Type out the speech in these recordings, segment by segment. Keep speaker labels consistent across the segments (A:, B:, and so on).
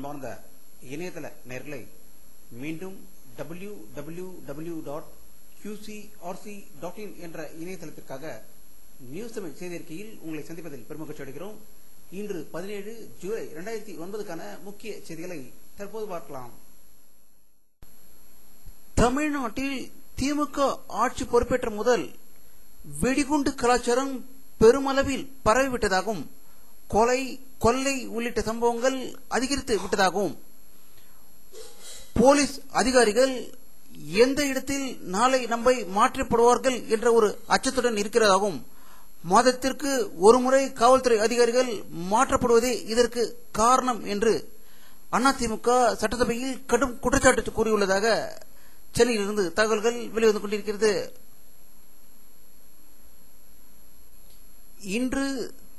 A: அன்பார்ந்த இணையதள நேயர்களை மீண்டும் www.qcrc.in என்ற இணையதளத்திற்காக நியூஸ் தமிழ் செய்தியறிக்கையில் உங்களை சந்திப்பதில் பெருமகிழ்ச்சி அடைகிறோம். இன்று 17 ஜூலை 2009 முக்கிய செய்திகளை தற்போது பார்க்கலாம். தமிழ்நாட்டில் திமுக ஆட்சி பொறுப்பேற்ற முதல் வெடிகுண்டு கலாச்சாரம் பெருமளவில் பரவிவிட்டதாகவும் கொலை கொள்ளை உள்ளிட்ட சம்பவங்கள் அதிகரித்து விட்டதாகவும் போலீஸ் அதிகாரிகள் எந்த இடத்தில் நாளை நம்மை மாற்றப்படுவார்கள் என்ற ஒரு அச்சத்துடன் இருக்கிறதாகவும் மாதத்திற்கு ஒருமுறை காவல்துறை அதிகாரிகள் மாற்றப்படுவதே இதற்கு காரணம் என்று அதிமுக சட்டசபையில் கடும் குற்றச்சாட்டு கூறியுள்ளதாக சென்னையிலிருந்து தகவல்கள் வெளிவந்து கொண்டிருக்கிறது. இன்று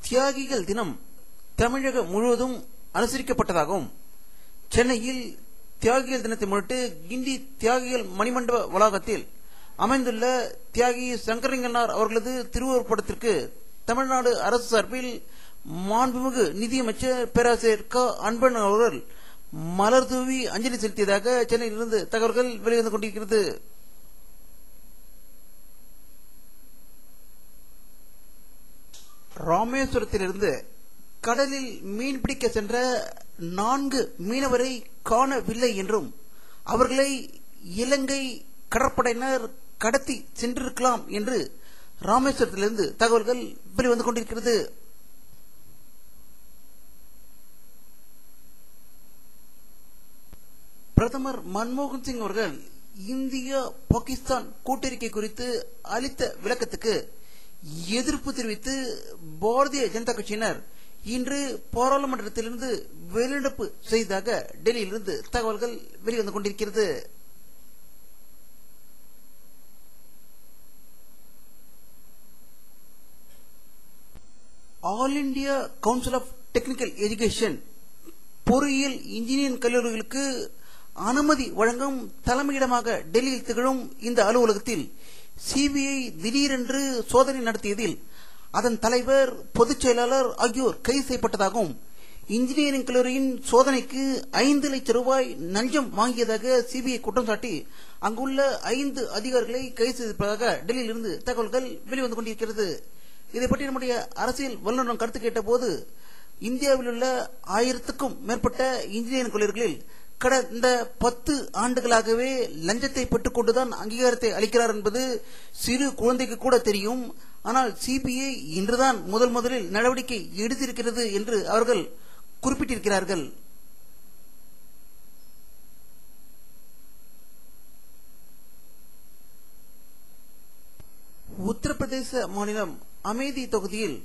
A: தியாகிகள் தினம் தமிழகம் முழுவதும் அனுசரிக்கப்பட்டதாகவும் சென்னையில் தியாகிகள் தினத்தை முன்னிட்டு கிண்டி தியாகிகள் மணிமண்டப வளாகத்தில் அமைந்துள்ள தியாகி சங்கரலிங்கனார் அவர்களது திருவுருவப்படத்திற்கு தமிழ்நாடு அரசு சார்பில் மாண்புமிகு நிதியமைச்சர் பேராசிரியர் க அன்பழகன் அவர்கள் மலர் தூவி அஞ்சலி செலுத்தியதாக சென்னையிலிருந்து தகவல்கள் வெளிவந்து கொண்டிருக்கிறது. ராமேஸ்வரத்திலிருந்து கடலில் மீன்பிடிக்க சென்ற 4 மீனவரை காணவில்லை என்றும் அவர்களை இலங்கை கடற்படையினர் கடத்தி சென்றிருக்கலாம் என்று ராமேஸ்வரத்திலிருந்து தகவல்கள் வெளிவந்து கொண்டிருக்கிறது. பிரதமர் மன்மோகன் சிங் அவர்கள் இந்தியா பாகிஸ்தான் கூட்டறிக்கை குறித்து அளித்த விளக்கத்துக்கு எதிர்ப்பு தெரிவித்து பாரதிய ஜனதா கட்சியினர் இன்று பாராளுமன்றத்திலிருந்து வெளிநடப்பு செய்ததாக டெல்லியிலிருந்து தகவல்கள் வெளிவந்து கொண்டிருக்கிறது. All India Council of Technical Education பொறியியல் இன்ஜினியரிங் கல்லூரிகளுக்கு அனுமதி வழங்கும் தலைமையிடமாக டெல்லியில் திகழும் இந்த அலுவலகத்தில் சிபிஐ திடீரென்று சோதனை நடத்தியதில் அதன் தலைவர் பொதுச் செயலாளர் ஆகியோர் கைது செய்யப்பட்டதாகவும் இன்ஜினியரிங் கல்லூரியின் சோதனைக்கு 5 லட்சம் ரூபாய் லஞ்சம் வாங்கியதாக சிபிஐ குற்றம் சாட்டி அங்குள்ள 5 அதிகாரிகளை கைது செய்திருப்பதாக டெல்லியிலிருந்து தகவல்கள் வெளிவந்து கொண்டிருக்கிறது. இதை பற்றி நம்முடைய அரசியல் வல்லுநர் கருத்து கேட்ட போது இந்தியாவில் உள்ள 1000க்கும் மேற்பட்ட இன்ஜினியரிங் கல்லூரிகளில் கடந்த 10 ஆண்டுகளாகவே லஞ்சத்தை பெற்றுக் கொண்டுதான் அங்கீகாரத்தை அளிக்கிறார் என்பது சிறு குழந்தைக்கு கூட தெரியும். ஆனால் சிபிஐ இன்றுதான் முதலில் நடவடிக்கை எடுத்திருக்கிறது என்று அவர்கள் குறிப்பிட்டிருக்கிறார்கள். உத்தரப்பிரதேச மாநிலம் அமேதி தொகுதியில்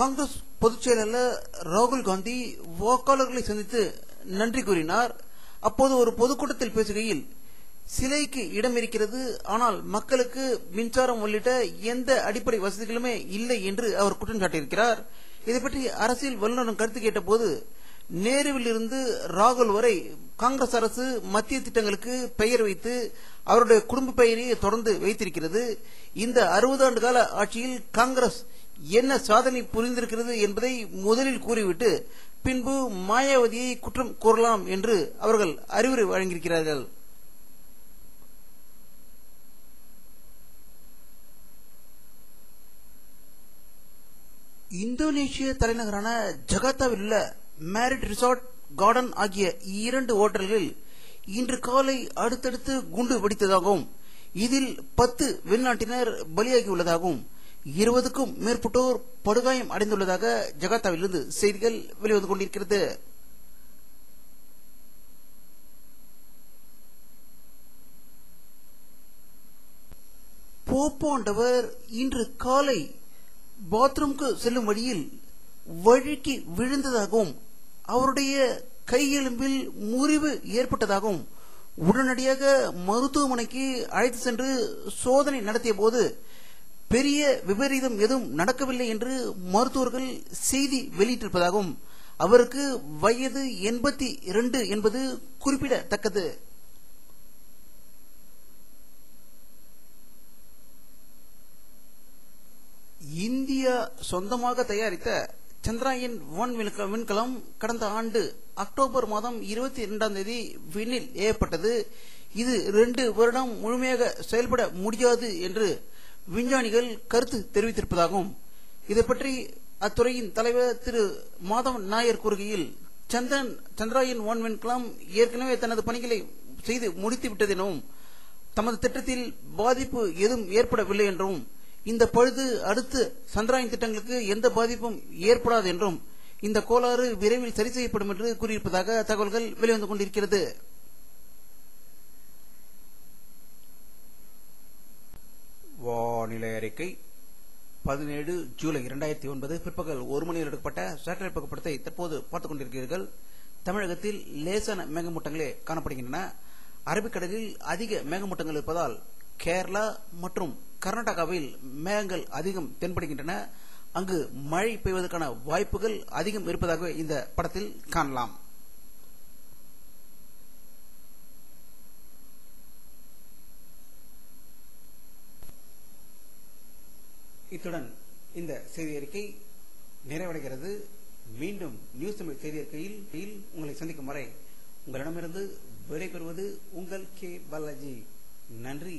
A: காங்கிரஸ் பொதுச் செயலாளர் ராகுல் காந்தி வாக்காளர்களை சந்தித்து நன்றி கூறினார். அப்போது ஒரு பொதுக்கூட்டத்தில் பேசுகையில் சிலைக்கு இடம் இருக்கிறது, ஆனால் மக்களுக்கு மின்சாரம் உள்ளிட்ட எந்த அடிப்படை வசதிகளுமே இல்லை என்று அவர் குற்றம் சாட்டியிருக்கிறார். இதை பற்றி அரசியல் வல்லுநரும் கருத்து கேட்ட போது நேருவில் இருந்து ராகுல் வரை காங்கிரஸ் அரசு மத்திய திட்டங்களுக்கு பெயர் வைத்து அவருடைய குடும்ப பெயரை தொடர்ந்து வைத்திருக்கிறது. இந்த 60 ஆண்டு கால ஆட்சியில் காங்கிரஸ் என்ன சாதனை புரிந்திருக்கிறது என்பதை முதலில் கூறிவிட்டு பின்பு மாயாவதியை குற்றம் கூறலாம் என்று அவர்கள் அறிவுரை வழங்கியிருக்கிறார்கள். இந்தோனேஷிய தலைநகரான ஜகார்த்தாவில் உள்ள மேரிட் ரிசார்ட் கார்டன் ஆகிய 2 ஓட்டல்களில் இன்று காலை அடுத்தடுத்து குண்டு வெடித்ததாகவும் இதில் 10 வெளிநாட்டினர் பலியாகியுள்ளதாகவும் 20க்கும் மேற்பட்டோர் படுகாயம் அடைந்துள்ளதாக ஜகார்த்தாவிலிருந்து செய்திகள் வெளிவந்து கொண்டிருக்கிறது. போப்பாண்டவர் இன்று காலை பாத்ரூமுக்கு செல்லும் வழியில் வழுக்கி விழுந்ததாகவும் அவருடைய கையெலும்பில் முறிவு ஏற்பட்டதாகவும் உடனடியாக மருத்துவமனைக்கு அழைத்து சென்று சோதனை நடத்திய போது பெரிய விபரீதம் எதுவும் நடக்கவில்லை என்று மருத்துவர்கள் செய்தி வெளியிட்டிருப்பதாகவும் அவருக்கு வயது 82 என்பது குறிப்பிடத்தக்கது. இந்தியா சொந்தமாக தயாரித்த சந்திராயன்-1 விண்கலம் கடந்த ஆண்டு அக்டோபர் மாதம் 22ஆம் தேதி விண்ணில் ஏவப்பட்டது. இது 2 வருடம் முழுமையாக செயல்பட முடியாது என்று விஞ்ஞானிகள் கருத்து தெரிவித்திருப்பதாகவும், இதை பற்றி அத்துறையின் தலைவர் திரு மாதவன் நாயர் கூறுகையில், சந்திராயன்-1 விண்கலம் ஏற்கனவே தனது பணிகளை செய்து முடித்துவிட்டது எனவும், தமது திட்டத்தில் பாதிப்பு எதுவும் ஏற்படவில்லை என்றும், இந்த பழுது அடுத்து சந்திராயன் திட்டங்களுக்கு எந்த பாதிப்பும் ஏற்படாது என்றும், இந்த கோளாறு விரைவில் சரி செய்யப்படும் என்று கூறியிருப்பதாக தகவல்கள் வெளிவந்து கொண்டிருக்கிறது. வானிலை அறிக்கை 17 ஜூலை 2009 பிற்பகல் 1 மணியில் எடுக்கப்பட்ட சேட்டலைட் புகைப்படத்தை தற்போது பார்த்துக் கொண்டிருக்கிறீர்கள். தமிழகத்தில் லேசான மேகமூட்டங்களே காணப்படுகின்றன. அரபிக்கடலில் அதிக மேகமூட்டங்கள் இருப்பதால் கேரளா மற்றும் கர்நாடகாவில் மேகங்கள் அதிகம் தென்படுகின்றன. அங்கு மழை பெய்வதற்கான வாய்ப்புகள் அதிகம் இருப்பதாக இந்த படத்தில் காணலாம். இத்துடன் இந்த செய்தி அறிக்கை நிறைவடைகிறது. மீண்டும் நியூஸ் தமிழ் செய்தி அறிக்கையில் உங்களை சந்திக்கும் வரை உங்களிடமிருந்து விடைபெறுவது உங்கள் கே பாலாஜி. நன்றி.